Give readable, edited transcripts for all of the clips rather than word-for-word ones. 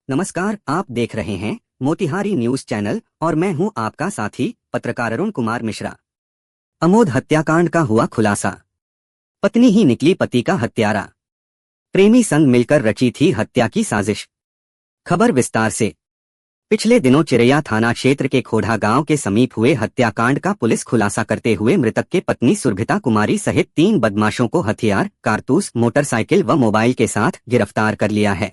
नमस्कार, आप देख रहे हैं मोतिहारी न्यूज चैनल और मैं हूं आपका साथी पत्रकार अरुण कुमार मिश्रा। अमोद हत्याकांड का हुआ खुलासा। पत्नी ही निकली पति का हत्यारा। प्रेमी संग मिलकर रची थी हत्या की साजिश। खबर विस्तार से। पिछले दिनों चिरैया थाना क्षेत्र के खोढ़ा गांव के समीप हुए हत्याकांड का पुलिस खुलासा करते हुए मृतक के पत्नी सुरभिता कुमारी सहित 3 बदमाशों को हथियार, कारतूस, मोटरसाइकिल व मोबाइल के साथ गिरफ्तार कर लिया है।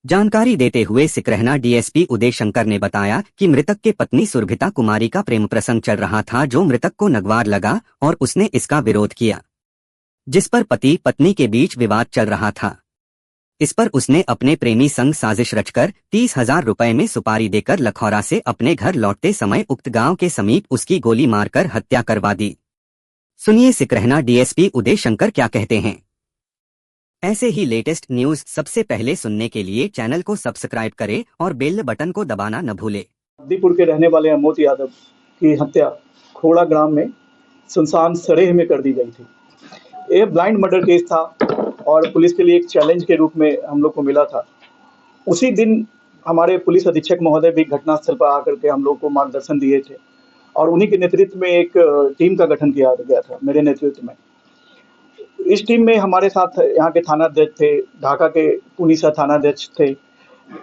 जानकारी देते हुए सिकरहना डीएसपी उदय शंकर ने बताया कि मृतक के पत्नी सुरभिता कुमारी का प्रेम प्रसंग चल रहा था जो मृतक को नागवार लगा और उसने इसका विरोध किया, जिस पर पति पत्नी के बीच विवाद चल रहा था। इस पर उसने अपने प्रेमी संग साजिश रचकर 30,000 रुपए में सुपारी देकर लखौरा से अपने घर लौटते समय उक्त गांव के समीप उसकी गोली मारकर हत्या करवा दी। सुनिए सिकरहना डीएसपी उदय शंकर क्या कहते हैं। ऐसे ही लेटेस्ट न्यूज सबसे पहले सुनने के लिए चैनल को सब्सक्राइब करें और बेल बटन को दबाना न भूलें। दीपुर के रहने वाले अमोद यादव की हत्या खोड़ा ग्राम में सुनसान सरेह में कर दी गई थी। ये ब्लाइंड मर्डर केस था और पुलिस के लिए एक चैलेंज के रूप में हम लोग को मिला था। उसी दिन हमारे पुलिस अधीक्षक महोदय भी घटनास्थल पर आकर के हम लोग को मार्गदर्शन दिए थे और उन्हीं के नेतृत्व में एक टीम का गठन किया गया था, मेरे नेतृत्व में। इस टीम में हमारे साथ यहाँ के थानाध्यक्ष थे, ढाका के पुनीसा थानाध्यक्ष थे,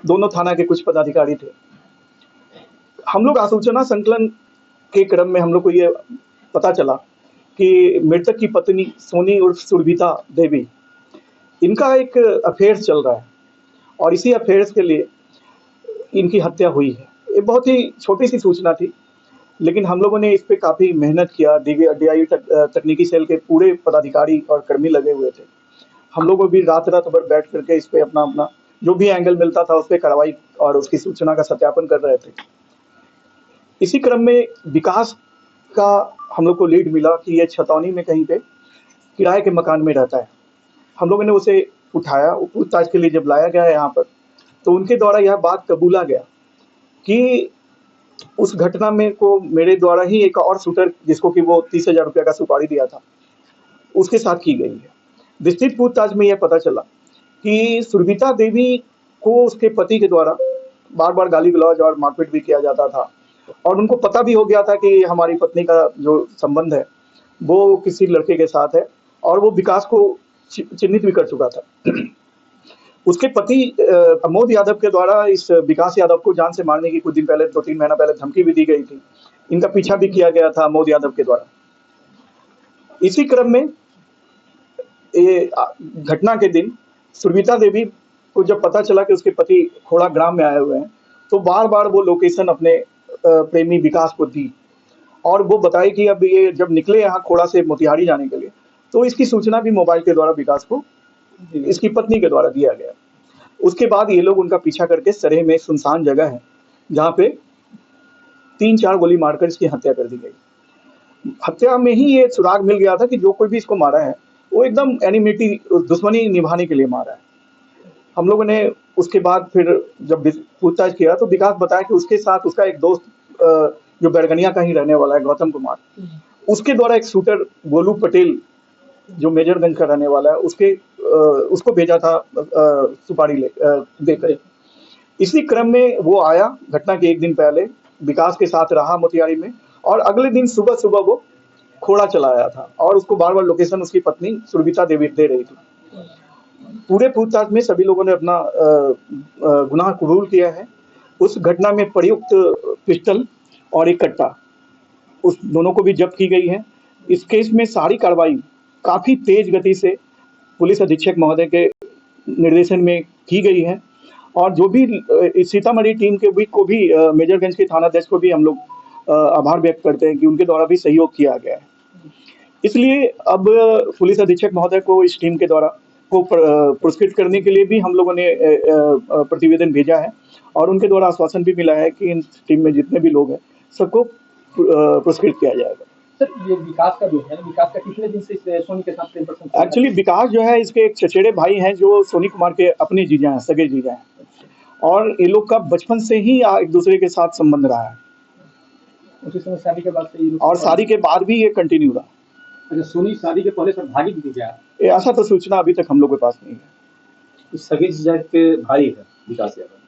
दोनों थाना के कुछ पदाधिकारी थे। हम लोग आसूचना संकलन के क्रम में हम लोग को ये पता चला कि मृतक की पत्नी सोनी उर्फ सुरभिता देवी, इनका एक अफेयर चल रहा है और इसी अफेयर्स के लिए इनकी हत्या हुई है। ये बहुत ही छोटी सी सूचना थी, लेकिन हम लोगों ने इस पे काफ़ी मेहनत किया। डीआई तकनीकी सेल के पूरे पदाधिकारी और कर्मी लगे हुए थे। हम लोगों भी रात भर बैठ करके इस पे अपना जो भी एंगल मिलता था उस पर कार्रवाई और उसकी सूचना का सत्यापन कर रहे थे। इसी क्रम में विकास का हम लोग को लीड मिला कि ये छतौनी में कहीं पे किराए के मकान में रहता है। हम लोगों ने उसे उठाया, पूछताछ के लिए जब लाया गया यहाँ पर तो उनके द्वारा यह बात कबूला गया कि उस घटना में को मेरे द्वारा ही एक और शूटर जिसको कि वो 30,000 रुपये का सुपारी दिया था उसके साथ की गई है। विस्तृत पूछताछ में यह पता चला कि सुरभिता देवी को उसके पति के द्वारा बार बार गाली गलौज और मारपीट भी किया जाता था और उनको पता भी हो गया था कि हमारी पत्नी का जो संबंध है वो किसी लड़के के साथ है और वो विकास को चिन्हित भी कर चुका था। उसके पति अमोद यादव के द्वारा इस विकास यादव को जान से मारने की कुछ दिन पहले, 2-3 महीना पहले धमकी भी दी गई थी। इनका पीछा भी किया गया था अमोद यादव के द्वारा। इसी क्रम में ये घटना के दिन सुरभिता देवी को जब पता चला कि उसके पति खोड़ा ग्राम में आए हुए हैं तो बार बार वो लोकेशन अपने प्रेमी विकास को दी और वो बताई कि अब ये जब निकले यहाँ खोड़ा से मोतिहारी जाने के लिए तो इसकी सूचना भी मोबाइल के द्वारा विकास को इसकी पत्नी के द्वारा दिया गया। उसके बाद ये लोग उनका पीछा करके सरेह में सुनसान जगह है जहाँ पे 3-4 गोली मारकर इसकी हत्या कर दी गई। हत्या में ही ये सुराग मिल गया था कि जो कोई भी इसको मारा है वो एकदम एनिमिटी, दुश्मनी निभाने के लिए मारा है। हम लोगों ने उसके बाद फिर जब पूछताछ किया तो विकास बताया कि उसके साथ उसका एक दोस्त जो बैरगनिया का ही रहने वाला है, गौतम कुमार, उसके द्वारा एक शूटर गोलू पटेल जो मेजरगंज का रहने वाला है उसको भेजा था सुपारी देकर। इसी क्रम में वो आया, घटना के एक दिन पहले विकास के साथ रहा मोतिहारी में और अगले दिन सुबह सुबह वो खोड़ा चला आया था और उसको बार बार लोकेशन उसकी पत्नी सुरभिता देवी दे रही थी। पूरे पूछताछ में सभी लोगों ने अपना गुनाह कबूल किया है। उस घटना में प्रयुक्त पिस्टल और एक कट्टा उस दोनों को भी जब्त की गई है। इस केस में सारी कार्रवाई काफ़ी तेज गति से पुलिस अधीक्षक महोदय के निर्देशन में की गई है और जो भी सीतामढ़ी टीम के भी को भी मेजरगंज के थानाध्यक्ष को भी हम लोग आभार व्यक्त करते हैं कि उनके द्वारा भी सहयोग किया गया है। इसलिए अब पुलिस अधीक्षक महोदय को इस टीम के द्वारा को पुरस्कृत करने के लिए भी हम लोगों ने प्रतिवेदन भेजा है और उनके द्वारा आश्वासन भी मिला है कि इन टीम में जितने भी लोग हैं सबको पुरस्कृत किया जाएगा। सर, ये विकास का जो है, विकास का कितने दिन से सोनी के साथ प्रेम प्रसंग? एक्चुअली विकास जो है इसके एक चचेरे भाई हैं जो सोनी कुमार के अपने जीजा हैं, सगे जीजा हैं और ये लोग का बचपन से ही एक दूसरे के साथ संबंध रहा है। उसी समय शादी के बाद से और शादी के बाद भी ये कंटिन्यू रहा। अच्छा, सोनी शादी के पहले सब भागी भी गया? ऐसा तो सूचना अभी तक हम लोग के पास नहीं है। सगे जीजा के भाई है? विकास यादव।